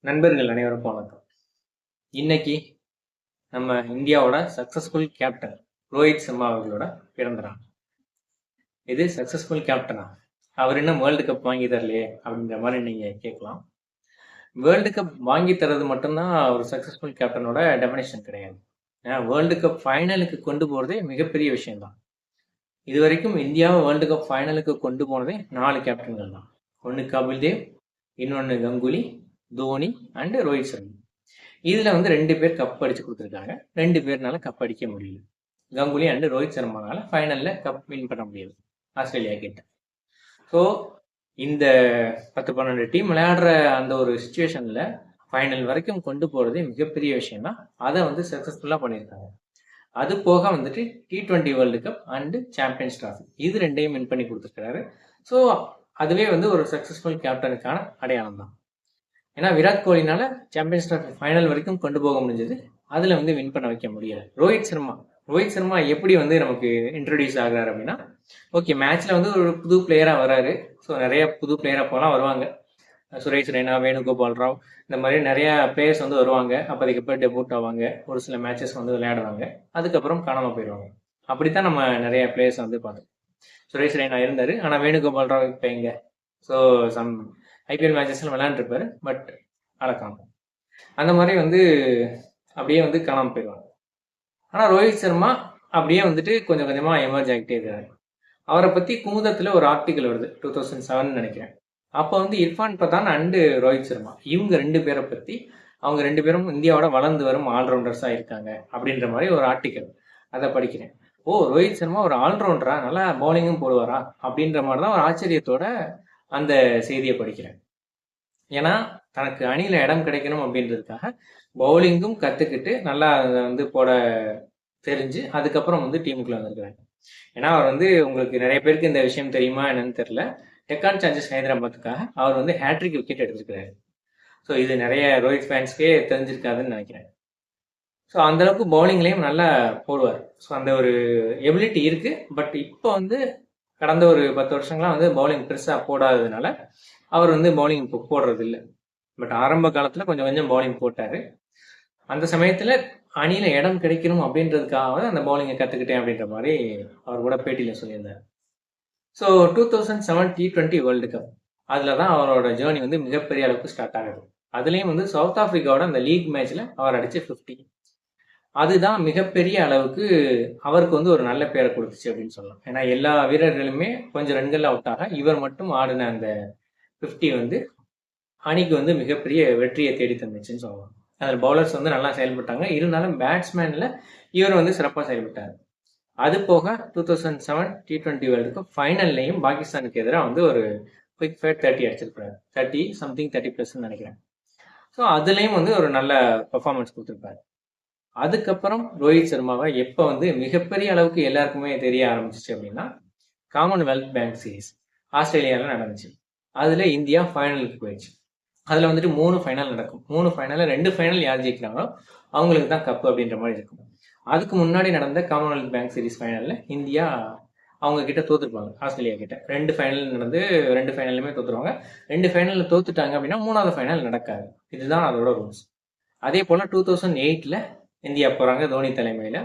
நண்பர்கள் அனைவருக்கும் வணக்கம். இன்னைக்கு நம்ம இந்தியாவோட சக்சஸ்ஃபுல் கேப்டன் ரோஹித் சர்மா அவர்களோட பிறந்த நாள். இது சக்சஸ்ஃபுல் கேப்டனா, அவர் இன்னும் வேர்ல்டு கப் வாங்கி தரலையே அப்படின்ற மாதிரி நீங்க கேட்கலாம். வேர்ல்டு கப் வாங்கி தரது மட்டும்தான் ஒரு சக்சஸ்ஃபுல் கேப்டனோட டெஃபினேஷன் கிடையாது. ஏன்னா வேர்ல்டு கப் ஃபைனலுக்கு கொண்டு போறதே மிகப்பெரிய விஷயம்தான். இது வரைக்கும் இந்தியாவை வேர்ல்டு கப் ஃபைனலுக்கு கொண்டு போனதே 4 கேப்டன்கள் தான். ஒன்று கபில் தேவ், இன்னொன்று கங்குலி, தோனி அண்ட் ரோஹித் சர்மா. இதுல வந்து 2 பேர் கப் அடிச்சு கொடுத்துருக்காங்க. 2 பேர்னால கப் அடிக்க முடியல. கங்குலி அண்ட் ரோஹித் சர்மானால ஃபைனல்ல கப் வின் பண்ண முடியாது ஆஸ்திரேலியா கிட்ட. ஸோ இந்த 10-12 டீம் விளையாடுற அந்த ஒரு சுச்சுவேஷன்ல ஃபைனல் வரைக்கும் கொண்டு போறதே மிகப்பெரிய விஷயம் தான். அதை வந்து சக்சஸ்ஃபுல்லா பண்ணியிருக்காங்க. அது போக வந்துட்டு T20 world cup and champions trophy இது 2யும் வின் பண்ணி கொடுத்துருக்காரு. ஸோ அதுவே வந்து ஒரு சக்சஸ்ஃபுல் கேப்டனுக்கான அடையாளம் தான். ஏன்னா விராட் கோலினால சாம்பியன்ஸ் டிராஃபி ஃபைனல் வரைக்கும் கொண்டு போக முடிஞ்சது, அதுல வந்து வின் பண்ண வைக்க முடியல. ரோஹித் சர்மா எப்படி வந்து நமக்கு இன்ட்ரடியூஸ் ஆகுறாரு அப்படின்னா, ஓகே மேட்ச்ல வந்து ஒரு புது பிளேயரா வராரு. ஸோ நிறைய புது பிளேயரா போலாம் வருவாங்க. சுரேஷ் ரெய்னா, வேணுகோபால் ராவ், இந்த மாதிரி நிறைய பிளேயர்ஸ் வந்து வருவாங்க. அப்போதைக்கு போய் டெபூட் ஆவாங்க, ஒரு சில மேட்சஸ் வந்து விளையாடுவாங்க, அதுக்கப்புறம் காணாம போயிடுவாங்க. அப்படித்தான் நம்ம நிறைய பிளேயர்ஸ் வந்து பார்த்தோம். சுரேஷ் ரெய்னா இருந்தாரு, ஆனா வேணுகோபால் ராவ் இப்போ எங்க? ஸோ சம் ஐபிஎல் மேட்சஸ்ல விளையாண்டுருப்பாரு, பட் அழக்காம அந்த மாதிரி வந்து அப்படியே வந்து காணாம போயிடுவாங்க. ஆனா ரோஹித் சர்மா அப்படியே வந்துட்டு கொஞ்சம் கொஞ்சமா எமர்ஜ் ஆகிட்டே இருக்காரு. அவரை பத்தி குமுதத்துல ஒரு ஆர்டிகல் வருது 2007 நினைக்கிறேன். அப்போ வந்து இர்ஃபான் பதான் அண்டு ரோஹித் சர்மா இவங்க 2 பேரை பத்தி, அவங்க 2 பேரும் இந்தியாவோட வளர்ந்து வரும் ஆல்ரவுண்டர்ஸா இருக்காங்க அப்படின்ற மாதிரி ஒரு ஆர்டிகல். அதை படிக்கிறேன். ஓ, ரோஹித் சர்மா ஒரு ஆல்ரவுண்டரா, நல்லா பவுலிங்கும் போடுவாரா அப்படின்ற மாதிரி தான் ஒரு ஆச்சரியத்தோட அந்த செய்தியை படிக்கிறேன். ஏன்னா தனக்கு அணியில இடம் கிடைக்கணும் அப்படின்றதுக்காக பவுலிங்கும் கத்துக்கிட்டு நல்லா அதை வந்து போட தெரிஞ்சு அதுக்கப்புறம் வந்து டீமுக்குள்ள வந்திருக்கிறாங்க. ஏன்னா அவர் வந்து, உங்களுக்கு நிறைய பேருக்கு இந்த விஷயம் தெரியுமா என்னன்னு தெரியல, டெக்கான் சார்ஜர்ஸ் ஹைதராபாத்துக்காக அவர் வந்து ஹேட்ரிக் விக்கெட் எடுத்திருக்கிறாரு. ஸோ இது நிறைய ரோஹித் ஃபேன்ஸ்க்கே தெரிஞ்சிருக்காதுன்னு நினைக்கிறேன். ஸோ அந்த அளவுக்கு பவுலிங்லேயும் நல்லா போடுவார். ஸோ அந்த ஒரு எபிலிட்டி இருக்கு. பட் இப்போ வந்து கடந்த ஒரு 10 வருஷங்களா வந்து பவுலிங் பெருசா போடாததுனால அவர் வந்து பவுலிங் இப்போ போடுறது இல்லை. பட் ஆரம்ப காலத்துல கொஞ்சம் கொஞ்சம் பவுலிங் போட்டாரு. அந்த சமயத்துல அணியில இடம் கிடைக்கணும் அப்படின்றதுக்காக அந்த பவுலிங்கை கத்துக்கிட்டேன் அப்படின்ற மாதிரி அவர் கூட பேட்டியில சொல்லியிருந்தார். ஸோ 2007 T20 வேர்ல்டு கப் அதுலதான் அவரோட ஜேர்னி வந்து மிகப்பெரிய அளவுக்கு ஸ்டார்ட் ஆகுது. அதுலயும் வந்து சவுத் ஆப்பிரிக்காவோட அந்த லீக் மேட்ச்ல அவர் அடிச்ச 50, அதுதான் மிகப்பெரிய அளவுக்கு அவருக்கு வந்து ஒரு நல்ல பேரை கொடுத்துச்சு அப்படின்னு சொல்லலாம். ஏன்னா எல்லா வீரர்களுமே கொஞ்சம் ரன்கள் அவுட் ஆக இவர் மட்டும் ஆடின அந்த 50 வந்து அணிக்கு வந்து மிகப்பெரிய வெற்றியை தேடி தந்துச்சுன்னு சொல்லலாம். அதில் பவுலர்ஸ் வந்து நல்லா செயல்பட்டாங்க, இருந்தாலும் பேட்ஸ்மேன்ல இவர் வந்து சிறப்பாக செயல்பட்டார். அது போக 2007 T20 வேர்ல்டு கப் ஃபைனல்லையும் பாகிஸ்தானுக்கு எதிராக வந்து ஒரு குவிக் ஃபேர் 30 அடிச்சிருப்பாரு. 30 சம்திங் 30+ நினைக்கிறேன். ஸோ அதுலேயும் வந்து ஒரு நல்ல பெர்ஃபார்மன்ஸ் கொடுத்துருப்பாரு. அதுக்கப்புறம் ரோஹித் சர்மாவை எப்போ வந்து மிகப்பெரிய அளவுக்கு எல்லாருக்குமே தெரிய ஆரம்பிச்சிச்சு அப்படின்னா, காமன்வெல்த் பேங்க் சீரீஸ் ஆஸ்திரேலியாவில் நடந்துச்சு. அதில் இந்தியா ஃபைனலுக்கு போயிடுச்சு. அதில் வந்துட்டு 3 ஃபைனல் நடக்கும். 3 ஃபைனலில் 2 ஃபைனல் யார் ஜெயிக்கிறாங்களோ அவங்களுக்கு தான் கப்பு அப்படின்ற மாதிரி இருக்கும். அதுக்கு முன்னாடி நடந்த காமன்வெல்த் பேங்க் சீரிஸ் ஃபைனலில் இந்தியா அவங்க கிட்ட தோத்துருப்பாங்க, ஆஸ்திரேலியா கிட்ட. 2 ஃபைனல் நடந்து 2 ஃபைனலுமே தோத்துருவாங்க. 2 ஃபைனலில் தோத்துட்டாங்க அப்படின்னா 3வது ஃபைனல் நடக்காது. இதுதான் அதோட ரூல்ஸ். அதே போல் 2008 இந்தியா போகிறாங்க தோனி தலைமையில்.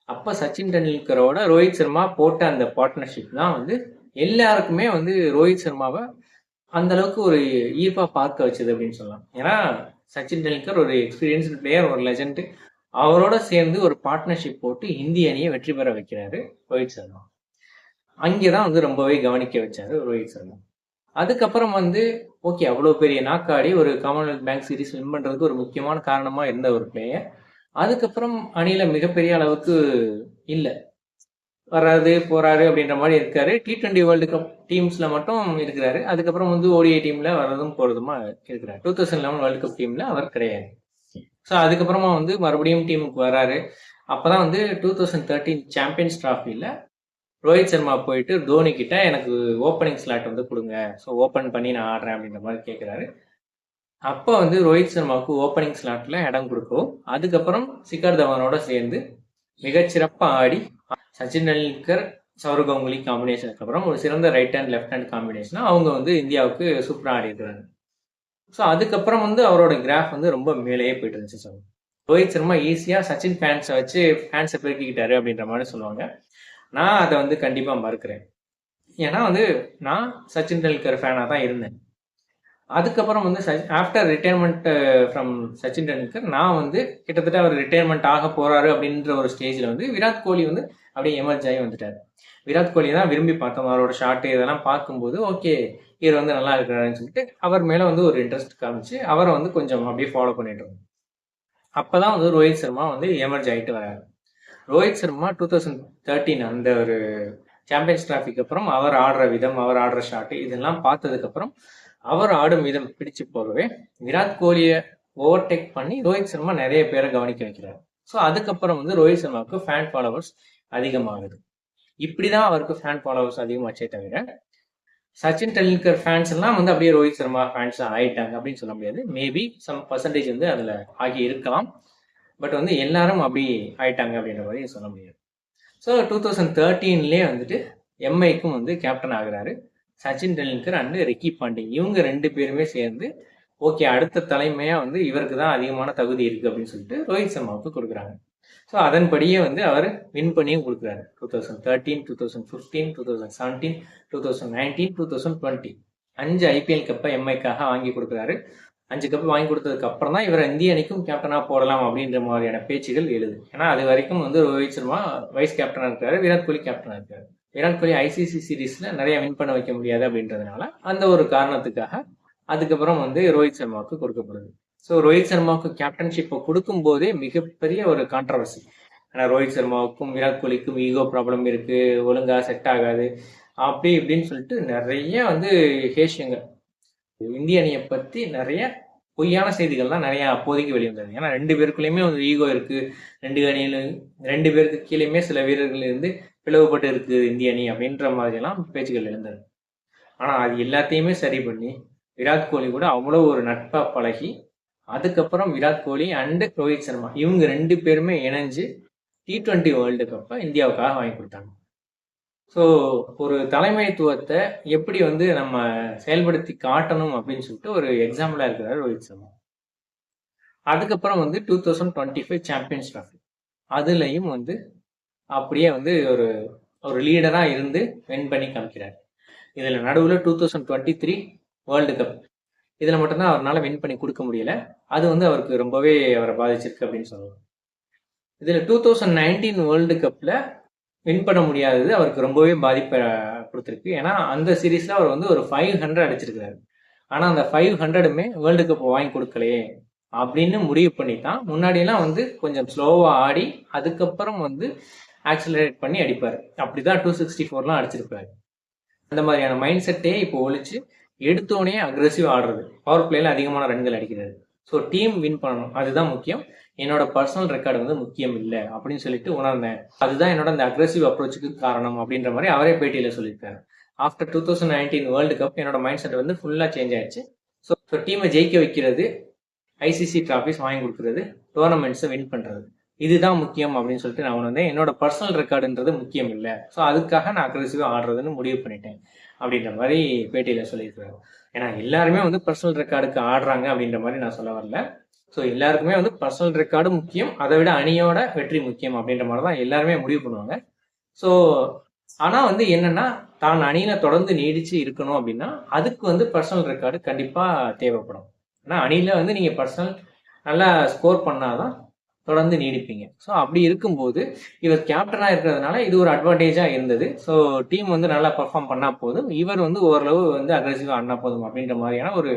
அப்போ சச்சின் டெண்டுல்கரோட ரோஹித் சர்மா போட்ட அந்த பார்ட்னர்ஷிப் தான் வந்து எல்லாருக்குமே வந்து ரோஹித் சர்மாவை அந்த அளவுக்கு ஒரு ஈர்ப்பா பார்க்க வச்சது அப்படின்னு சொல்லலாம். ஏன்னா சச்சின் டெண்டுல்கர் ஒரு எக்ஸ்பீரியன்ஸ்டு பிளேயர், ஒரு லெஜண்ட். அவரோட சேர்ந்து ஒரு பார்ட்னர்ஷிப் போட்டு இந்திய அணியை வெற்றி பெற வைக்கிறாரு ரோஹித் சர்மா. அங்கேதான் வந்து ரொம்பவே கவனிக்க வச்சாரு ரோஹித் சர்மா. அதுக்கப்புறம் வந்து ஓகே, அவ்வளோ பெரிய நாக்காடி ஒரு காமன்வெல்த் பேங்க் சீரிஸ் வின் பண்றதுக்கு ஒரு முக்கியமான காரணமா இருந்த ஒரு பிளேயர் அதுக்கப்புறம் அணியில மிகப்பெரிய அளவுக்கு இல்லை, வராது போறாரு அப்படின்ற மாதிரி இருக்காரு. T20 வேர்ல்டு கப் டீம்ஸ்ல மட்டும் இருக்கிறாரு. அதுக்கப்புறம் வந்து ஓடிஐ டீம்ல வர்றதும் போறதுமா இருக்கிறாரு. 2011 வேர்ல்டு கப் டீம்ல அவர் கிடையாது. ஸோ அதுக்கப்புறமா வந்து மறுபடியும் டீமுக்கு வராரு. அப்பதான் வந்து 2013 சாம்பியன்ஸ் டிராஃபில ரோஹித் சர்மா போயிட்டு தோனி கிட்ட எனக்கு ஓப்பனிங் ஸ்லாட் வந்து கொடுங்க, ஸோ ஓப்பன் பண்ணி நான் ஆடுறேன் அப்படின்ற மாதிரி கேட்கிறாரு. அப்போ வந்து ரோஹித் சர்மாவுக்கு ஓப்பனிங் ஸ்லாட்ல இடம் கொடுக்கும். அதுக்கப்புறம் சிக்கர் தவானோட சேர்ந்து மிகச்சிறப்பா ஆடி சச்சின் டெண்டுல்கர் சௌரவ் கங்குலி காம்பினேஷனுக்கு அப்புறம் ஒரு சிறந்த ரைட் ஹேண்ட் லெஃப்ட் ஹேண்ட் காம்பினேஷனா அவங்க வந்து இந்தியாவுக்கு சூப்பராக ஆடி இருக்கிறாங்க. ஸோ அதுக்கப்புறம் வந்து அவரோட கிராஃப் வந்து ரொம்ப மேலேயே போயிட்டு இருந்துச்சு. ஸோ ரோஹித் சர்மா ஈஸியாக சச்சின் ஃபேன்ஸை வச்சு ஃபேன்ஸை பெருக்கிக்கிட்டாரு அப்படின்ற மாதிரி சொல்லுவாங்க. நான் அதை வந்து கண்டிப்பாக மறுக்கிறேன். ஏன்னா வந்து நான் சச்சின் டெண்டுல்கர் ஃபேனாக தான் இருந்தேன். அதுக்கப்புறம் வந்து after retirement from Sachin Tendulkar நான் வந்து கிட்டத்தட்ட அவர் ரிட்டையர்மெண்ட் ஆக போறாரு அப்படின்ற ஒரு ஸ்டேஜில் வந்து விராட் கோலி வந்து அப்படியே எமர்ஜ் ஆகி வந்துட்டார். விராட் கோலி தான் விரும்பி பார்த்தோம். அவரோட ஷாட்டு இதெல்லாம் பார்க்கும்போது ஓகே இவர் வந்து நல்லா இருக்கிறாருன்னு சொல்லிட்டு அவர் மேலே வந்து ஒரு இன்ட்ரெஸ்ட் காமிச்சு அவரை வந்து கொஞ்சம் அப்படியே ஃபாலோ பண்ணிட்டு இருந்தோம். அப்போதான் வந்து ரோஹித் சர்மா வந்து எமர்ஜ் ஆகிட்டு வராரு. ரோஹித் சர்மா 2013 அந்த ஒரு சாம்பியன்ஸ் டிராஃபிக்கு அப்புறம் அவர் ஆடுற விதம், அவர் ஆடுற ஷாட்டு இதெல்லாம் பார்த்ததுக்கப்புறம் அவர் ஆடும் விதம் பிடிச்சு போகவே விராட் கோலியை ஓவர்டேக் பண்ணி ரோஹித் சர்மா நிறைய பேரை கவனிக்க வைக்கிறார். ஸோ அதுக்கப்புறம் வந்து ரோஹித் சர்மாவுக்கு ஃபேன் ஃபாலோவர்ஸ் அதிகமாகுது. இப்படிதான் அவருக்கு ஃபேன் ஃபாலோவர்ஸ் அதிகமாச்சே தவிர சச்சின் டெண்டுல்கர் ஃபேன்ஸ் எல்லாம் வந்து அப்படியே ரோஹித் சர்மா ஃபேன்ஸ் ஆயிட்டாங்க அப்படின்னு சொல்ல முடியாது. மேபி சம் பர்சன்டேஜ் வந்து அதில் ஆகி இருக்கலாம். பட் வந்து எல்லாரும் அப்படி ஆயிட்டாங்க அப்படின்ற மாதிரி சொல்ல முடியாது. ஸோ 2013 வந்துட்டு எம்ஐக்கும் வந்து கேப்டன் ஆகுறாரு Sachin Tendulkar and Ricky Ponting. இவங்க 2 பேருமே சேர்ந்து ஓகே அடுத்த தலைமையாக வந்து இவருக்கு தான் அதிகமான தகுதி இருக்குது அப்படின்னு சொல்லிட்டு ரோஹித் சர்மாவுக்கு கொடுக்குறாங்க. ஸோ அதன்படியே வந்து அவர் வின் பண்ணியும் கொடுக்குறாரு. 2013, 2015, 2017, 2019, 2020 5 ஐபிஎல் கப்பை எம்ஐக்காக வாங்கி கொடுக்குறாரு. 5 கப் வாங்கி கொடுத்ததுக்கு அப்புறம் தான் இவர் இந்திய அணிக்கும் கேப்டனாக போடலாம் அப்படின்ற மாதிரியான பேச்சுகள் எழுது. ஏன்னா அது வரைக்கும் வந்து ரோஹித் சர்மா வைஸ் கேப்டனாக இருக்காரு, விராட் கோலி கேப்டனாக இருக்காரு. விராட் கோலி ஐசிசி சீரீஸ்ல நிறைய வின் பண்ண வைக்க முடியாது அப்படின்றதுனால அந்த ஒரு காரணத்துக்காக அதுக்கப்புறம் வந்து ரோஹித் சர்மாவுக்கு கொடுக்கப்படுது. ஸோ ரோஹித் சர்மாவுக்கு கேப்டன்ஷிப்பை கொடுக்கும் போதே மிகப்பெரிய ஒரு கான்ட்ரவர்சி. ஆனால் ரோஹித் சர்மாவுக்கும் விராட் கோலிக்கும் ஈகோ ப்ராப்ளம் இருக்கு, ஒழுங்கா செட் ஆகாது அப்படி இப்படின்னு சொல்லிட்டு நிறைய வந்து ஹேஷியங்கள் இந்திய அணியை பற்றி நிறைய பொய்யான செய்திகள்லாம் நிறைய அப்போதைக்கு வெளிவந்தது. ஏன்னா 2 பேருக்குள்ளேயுமே வந்து ஈகோ இருக்கு, 2 பேருக்கு கீழேயுமே சில வீரர்கள் இருந்து பிளவுபட்டு இருக்குது இந்திய அணி அப்படின்ற மாதிரியெல்லாம் பேச்சுகள் எழுந்தது. ஆனால் அது எல்லாத்தையுமே சரி பண்ணி விராட் கோலி கூட அவ்வளோ ஒரு நட்பா பழகி அதுக்கப்புறம் விராட் கோலி அண்டு ரோஹித் சர்மா இவங்க 2 பேருமே இணைஞ்சு T20 வேர்ல்டு கப்பை இந்தியாவுக்காக வாங்கி கொடுத்தாங்க. ஸோ ஒரு தலைமைத்துவத்தை எப்படி வந்து நம்ம செயல்படுத்தி காட்டணும் அப்படின்னு சொல்லிட்டு ஒரு எக்ஸாம்பிளாக இருக்கிறார் ரோஹித் சர்மா. அதுக்கப்புறம் வந்து 2025 சாம்பியன்ஸ் டிராஃபி அதுலேயும் வந்து அப்படியே வந்து ஒரு ஒரு லீடராக இருந்து வின் பண்ணி காமிக்கிறார். இதில் நடுவில் 2023 வேர்ல்டு கப் இதில் மட்டும்தான் அவரால் வின் பண்ணி கொடுக்க முடியல. அது வந்து அவருக்கு ரொம்பவே அவரை பாதிச்சிருக்கு அப்படின்னு சொல்லலாம். இதில் 2019 வேர்ல்டு கப்பில் வின் பண்ண முடியாதது அவருக்கு ரொம்பவே பாதிப்பை கொடுத்துருக்கு. ஏன்னா அந்த சீரீஸில் அவர் வந்து ஒரு 500 அடிச்சிருக்கிறாரு. ஆனால் அந்த 500மே வேர்ல்டு கப் வாங்கி கொடுக்கலையே அப்படின்னு முடிவு பண்ணி தான் முன்னாடியெல்லாம் வந்து கொஞ்சம் ஸ்லோவாக ஆடி அதுக்கப்புறம் வந்து ஆக்சிலரேட் பண்ணி அடிப்பார். அப்படி தான் 264 அடிச்சிருப்பாரு. அந்த மாதிரியான மைண்ட் செட்டே இப்போ ஒழிச்சு எடுத்தோடனே அக்ரெசிவ் ஆடுறது, பவர் பிளேல அதிகமான ரன்கள் அடிக்கிறது. ஸோ டீம் வின் பண்ணணும், அதுதான் முக்கியம். என்னோட பர்சனல் ரெக்கார்டு வந்து முக்கியம் இல்லை அப்படின்னு சொல்லிட்டு உணர்ந்தேன். அதுதான் என்னோட அந்த அக்ரெசிவ் அப்ரோச்சுக்கு காரணம் அப்படின்ற மாதிரி அவரே பேட்டியில் சொல்லியிருக்காரு. ஆஃப்டர் 2019 வேர்ல்டு கப் என்னோட மைண்ட் செட் வந்து ஃபுல்லாக சேஞ்ச் ஆயிடுச்சு. ஸோ டீமை ஜெயிக்க வைக்கிறது, ஐசிசி டிராஃபிஸ் வாங்கி கொடுக்குறது, டோர்னமெண்ட்ஸை வின் பண்ணுறது, இதுதான் முக்கியம் அப்படின்னு சொல்லிட்டு நான் உணர்ந்தேன். என்னோட பர்சனல் ரெக்கார்டுன்றது முக்கியம் இல்லை. ஸோ அதுக்காக நான் அக்ரெசிவாக ஆடுறதுன்னு முடிவு பண்ணிட்டேன் அப்படின்ற மாதிரி பேட்டியில் சொல்லியிருக்காரு. ஏன்னா எல்லாருமே வந்து பர்சனல் ரெக்கார்டுக்கு ஆடுறாங்க அப்படின்ற மாதிரி நான் சொல்ல வரல. ஸோ எல்லாருக்குமே வந்து பர்சனல் ரெக்கார்டு முக்கியம், அதை விட அணியோட வெற்றி முக்கியம் அப்படின்ற மாதிரி தான் எல்லாருமே முடிவு பண்ணுவாங்க. ஸோ ஆனால் வந்து என்னன்னா தான் அணியில தொடர்ந்து நீடிச்சு இருக்கணும் அப்படின்னா அதுக்கு வந்து பர்சனல் ரெக்கார்டு கண்டிப்பாக தேவைப்படும். ஏன்னா அணியில வந்து நீங்கள் பர்சனல் நல்லா ஸ்கோர் பண்ணாதான் தொடர்ந்து நீடிப்பீங்க. ஸோ அப்படி இருக்கும்போது இவர் கேப்டனாக இருக்கிறதுனால இது ஒரு அட்வான்டேஜாக இருந்தது. ஸோ டீம் வந்து நல்லா பர்ஃபார்ம் பண்ணால் போதும், இவர் வந்து ஓரளவு வந்து அக்ரெசிவாக ஆடினா போதும் அப்படின்ற மாதிரியான ஒரு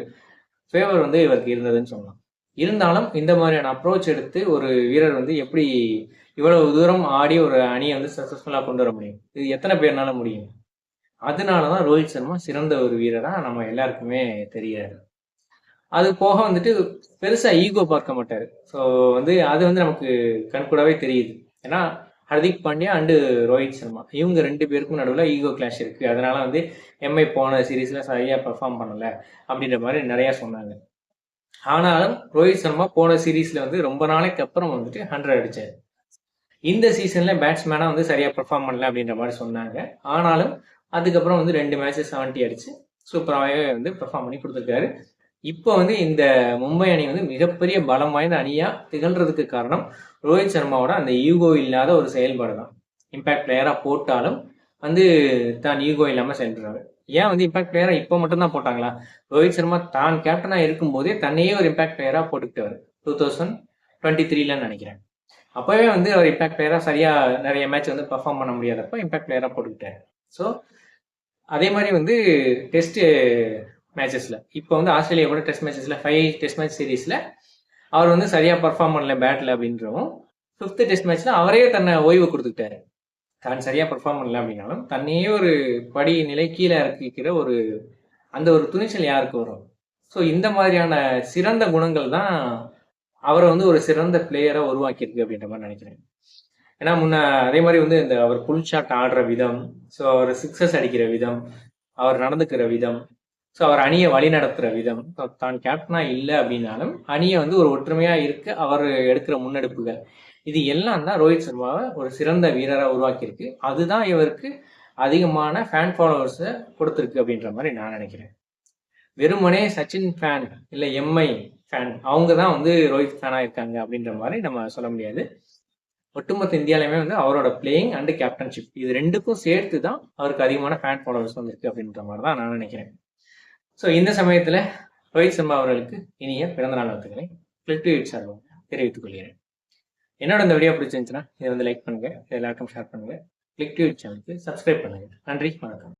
ஃபேவர் வந்து இவருக்கு இருந்ததுன்னு சொல்லலாம். இருந்தாலும் இந்த மாதிரியான அப்ரோச் எடுத்து ஒரு வீரர் வந்து எப்படி இவ்வளவு தூரம் ஆடி ஒரு அணியை வந்து சக்ஸஸ்ஃபுல்லாக கொண்டு வர முடியும்? இது எத்தனை பேர்னால முடியும்? அதனால தான் ரோஹித் சர்மா சிறந்த ஒரு வீரராக நம்ம எல்லாருக்குமே தெரியாது. அது போக வந்துட்டு பெருசா ஈகோ பார்க்க மாட்டாரு. ஸோ வந்து அது வந்து நமக்கு கண்கூடாவே தெரியுது. ஏன்னா ஹர்திக் பாண்டியா அண்டு ரோஹித் சர்மா இவங்க 2 பேருக்கும் நடுவில் ஈகோ கிளாஷ் இருக்கு. அதனால வந்து எம்ஐ போன சீரீஸ்ல சரியா பெர்ஃபார்ம் பண்ணல அப்படின்ற மாதிரி நிறைய சொன்னாங்க. ஆனாலும் ரோஹித் சர்மா போன சீரீஸ்ல வந்து ரொம்ப நாளைக்கு அப்புறம் வந்துட்டு 100 அடிச்சாரு. இந்த சீசன்ல பேட்ஸ்மேனா வந்து சரியா பெர்ஃபார்ம் பண்ணல அப்படின்ற மாதிரி சொன்னாங்க. ஆனாலும் அதுக்கப்புறம் வந்து 2 மேட்ச் 70 அடிச்சு சூப்பராகவே வந்து பெர்ஃபார்ம் பண்ணி கொடுத்துருக்காரு. இப்போ வந்து இந்த மும்பை அணி வந்து மிகப்பெரிய பலம் வாய்ந்த அணியா திகழ்றதுக்கு காரணம் ரோஹித் சர்மாவோட அந்த ஈகோ இல்லாத ஒரு செயல்பாடு தான். இம்பாக்ட் பிளேயரா போட்டாலும் வந்து தான் ஈகோ இல்லாம செயல்படுறாரு. ஏன் வந்து இம்பாக்ட் பிளேயரா இப்போ மட்டும் தான் போட்டாங்களா? ரோஹித் சர்மா தான் கேப்டனா இருக்கும்போதே தன்னையே ஒரு இம்பாக்ட் பிளேயரா போட்டுக்கிட்டவர் 2023ல நினைக்கிறேன். அப்பவே வந்து அவர் இம்பாக்ட் பிளேயரா சரியா நிறைய மேட்ச் வந்து பெர்ஃபார்ம் பண்ண முடியாதப்ப இம்பாக்ட் பிளேயரா போட்டுக்கிட்டாரு. ஸோ அதே மாதிரி வந்து டெஸ்ட் மேட்சஸ்ல இப்போ வந்து ஆஸ்திரேலியா கூட டெஸ்ட் மேட்சஸ்ல 5 டெஸ்ட் மேட்ச் சீரீஸ்ல அவர் வந்து சரியா பர்ஃபார்ம் பண்ணல பேட்ல அப்படின்றவும் 5th டெஸ்ட் மேட்ச்ல அவரே தன்னை ஓய்வு கொடுத்துக்கிட்டாரு. தான் சரியா பர்ஃபார்ம் பண்ணல அப்படின்னாலும் தன்னையே ஒரு படி நிலை கீழே இறக்கிக்கிற ஒரு அந்த ஒரு துணிச்சல் யாருக்கு வரும்? ஸோ இந்த மாதிரியான சிறந்த குணங்கள் தான் அவரை வந்து ஒரு சிறந்த பிளேயரா உருவாக்கியிருக்கு அப்படின்ற மாதிரி நினைக்கிறேன். ஏன்னா அதே மாதிரி வந்து இந்த அவர் புல் ஷாட் ஆடுற விதம், ஸோ அவர் சிக்ஸஸ் அடிக்கிற விதம், அவர் நடந்துக்கிற விதம், ஸோ அவர் அணியை வழி நடத்துகிற விதம், தான் கேப்டனா இல்லை அப்படின்னாலும் அணியை வந்து ஒரு ஒற்றுமையா இருக்க அவர் எடுக்கிற முன்னெடுப்புகள், இது எல்லாம் தான் ரோஹித் சர்மாவை ஒரு சிறந்த வீரராக உருவாக்கியிருக்கு. அதுதான் இவருக்கு அதிகமான ஃபேன் ஃபாலோவர்ஸை கொடுத்துருக்கு அப்படின்ற மாதிரி நான் நினைக்கிறேன். வெறுமனே சச்சின் ஃபேன் இல்லை எம்ஐ ஃபேன் அவங்க தான் வந்து ரோஹித் ஃபேனாக இருக்காங்க அப்படின்ற மாதிரி நம்ம சொல்ல முடியாது. ஒட்டுமொத்த இந்தியாலையுமே வந்து அவரோட பிளேயிங் அண்ட் கேப்டன்ஷிப் இது ரெண்டுக்கும் சேர்த்து தான் அவருக்கு அதிகமான ஃபேன் ஃபாலோவர்ஸ் வந்திருக்கு அப்படின்ற மாதிரி தான் நான் நினைக்கிறேன். ஸோ இந்த சமயத்தில் ரோஹித் சர்மா அவர்களுக்கு இனிய பிறந்தநாள் வாழ்த்துக்களை கிளிக் ட்வீட் சார்பாக தெரிவித்துக் கொள்கிறேன். என்னோட இந்த வீடியோ பிடிச்சிருந்துச்சுன்னா இதை வந்து லைக் பண்ணுங்க, எல்லாருக்கும் ஷேர் பண்ணுங்க, கிளிக் ட்வீட் சேனலுக்கு சப்ஸ்கிரைப் பண்ணுங்க. நன்றி, வணக்கம்.